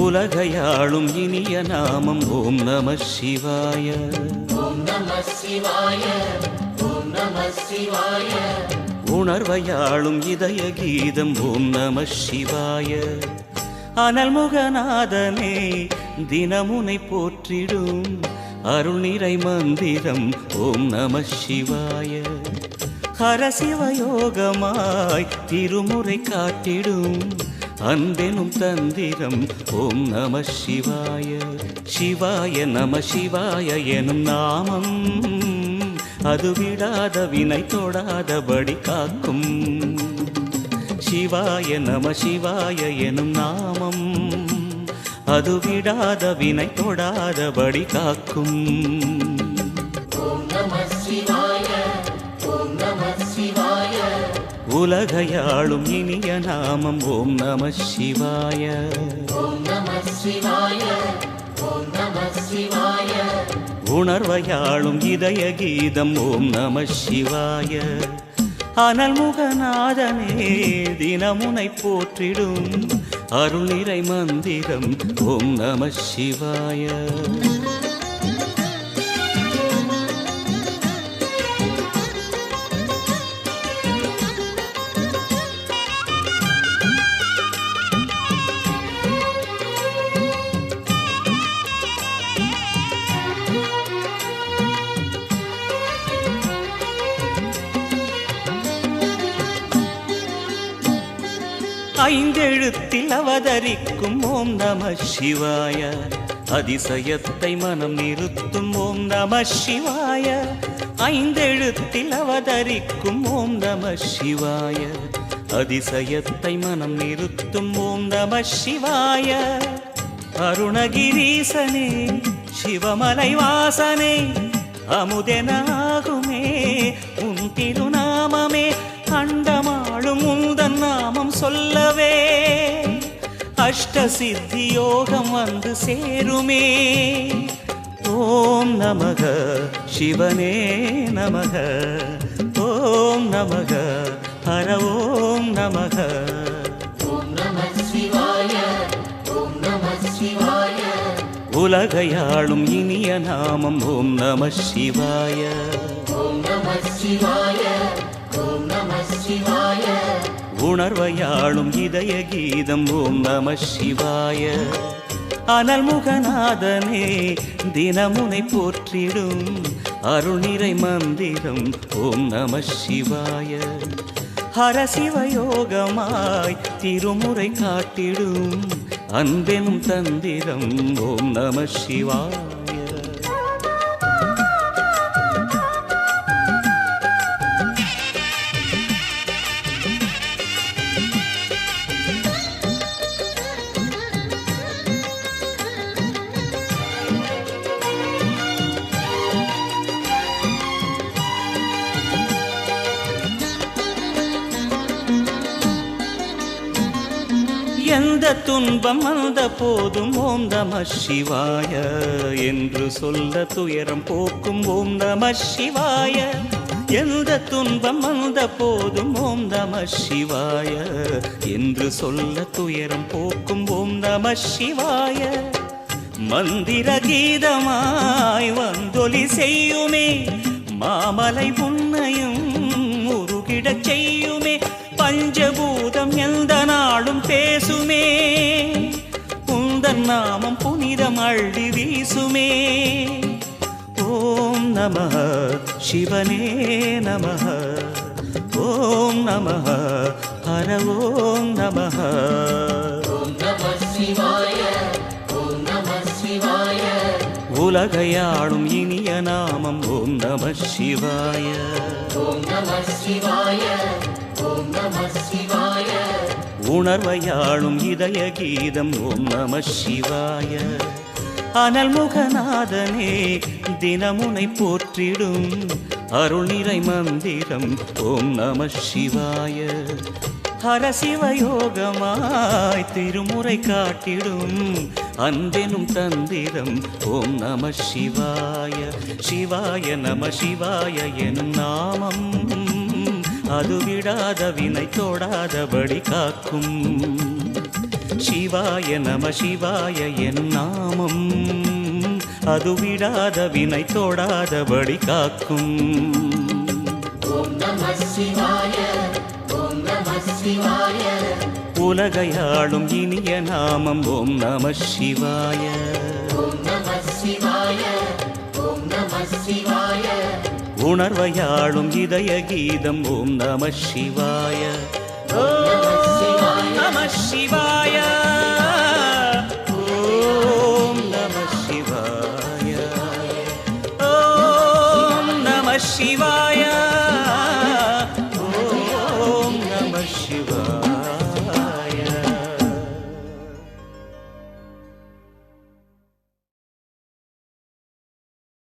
உலகையாளும் இனிய நாமம் ஓம் நம சிவாய. ஓம் நம சிவாய. ஓம் நம சிவாய. உணர்வையாளும் இதய கீதம் ஓம் நம சிவாய. அனல்முகநாதனே தினமுனை போற்றிடும் அருள் நிறை மந்திரம் ஓம் நம சிவாய. ஹரசிவயோகமாய் திருமுறை காட்டிடும் அன்பெனும் தந்திரம் ஓம் நம சிவாய. சிவாய நம சிவாய எனும் நாமம் அது விடாத வினை தொடாதபடி காக்கும். சிவாய நம சிவாய எனும் நாமம் அது விடாத வினை தொடாதபடி காக்கும். ஓம் நம சிவாய. ஓம் நம சிவாய. உலகையாளும் இனிய நாமம் ஓம் நம சிவாய. ஓம் நம சிவாய. ஓம் நம சிவாய. உணர்வையாளும் இதய கீதம் ஓம் நம சிவாய. அனல்முகநாதனே தினமுனை போற்றிடும் அருள் நிறை மந்திரம் ஓம் நம சிவாய. ஐந்தெழுத்தில் அவதரிக்கும் ஓம் நம சிவாய. அதிசயத்தை மனம் நிறுத்தும் ஓம் நம சிவாய. ஐந்தெழுத்தில் அவதரிக்கும் ஓம் நம சிவாய. அதிசயத்தை மனம் நிறுத்தும் ஓம் நம சிவாய. அருணகிரீசனே சிவமலை வாசனே அமுதனாகுமே உன் திருநாமமே. அண்டமாளும் உந்தன் நாமம் சொல்லவே அஷ்ட சித்தி யோகம் வந்து சேருமே. ஓம் நமக சிவனே நமக. ஓம் நமக ஹர ஓம் நமக. ஓம் நம சிவாய. ஓம் நம சிவாய. உலகையாளும் இனிய நாமம் ஓம் நம சிவாய. ஓம் நம சிவாய. ஓம் நம சிவாய. உணர்வையாளும் இதய கீதம் ஓம் நம சிவாய. அனல்முகநாதனே தினமுனை போற்றிடும் அருள் நிறை மந்திரம் ஓம் நம சிவாய. ஹரசிவயோகமாய் திருமுறை காட்டிடும் அன்பெனும் தந்திரம் ஓம் நம சிவாய. எந்த துன்பம் வந்த போதும் ஓம் நம சிவாய என்று சொல்ல துயரம் போக்கும் ஓம் நம சிவாய. எந்த துன்பம் வந்த போதும் ஓம் நம சிவாய என்று சொல்ல துயரம் போக்கும் ஓம் நம சிவாய. மந்திர கீதமாய் வந்தொலி செய்யுமே மாமலை உன்னையும் உருகிடச் செய்யுமே. பஞ்சபூதம் எந்த நாளும் பேசுமே உந்தன் நாமம் புனிதம் அள்ளி வீசுமே. ஓம் நம சிவனே நம. ஓம் நம ஹர ஓம் நம. ஓம் நம சிவாய. ஓம் நம சிவாய. உலகையாளும் இனிய நாமம் ஓம் நம சிவாய. ஓம் நம சிவாய. ஓம் நம சிவாய. உணர்வையாளும் இதய கீதம் ஓம் நம சிவாய. அனல்முகநாதனே தினமுனை போற்றிடும் அருள் நிறை மந்திரம் ஓம் நம சிவாய. ஹரசிவயோகமாய் திருமுறை காட்டிடும் அன்பெனும் தந்திரம் ஓம் நம சிவாய. சிவாய நம சிவாய எனும் நாமம் அது விடாத வினை தொடாதபடி காக்கும். சிவாய நம சிவாய எனும் நாமம் அது விடாத வினை தொடாதபடி காக்கும். ஓம் நம சிவாய ஓம் நம சிவாய உலகையாளும் இனிய நாமம் ஓம் நம சிவாய. ஓம் நம சிவாய ஓம் நம சிவாய உணர்வையாளும் இதய கீதம் ஓம் நம சிவாய. சிவாய நம சிவாய ஓம் நம சிவாய ஓம் நம சிவாய.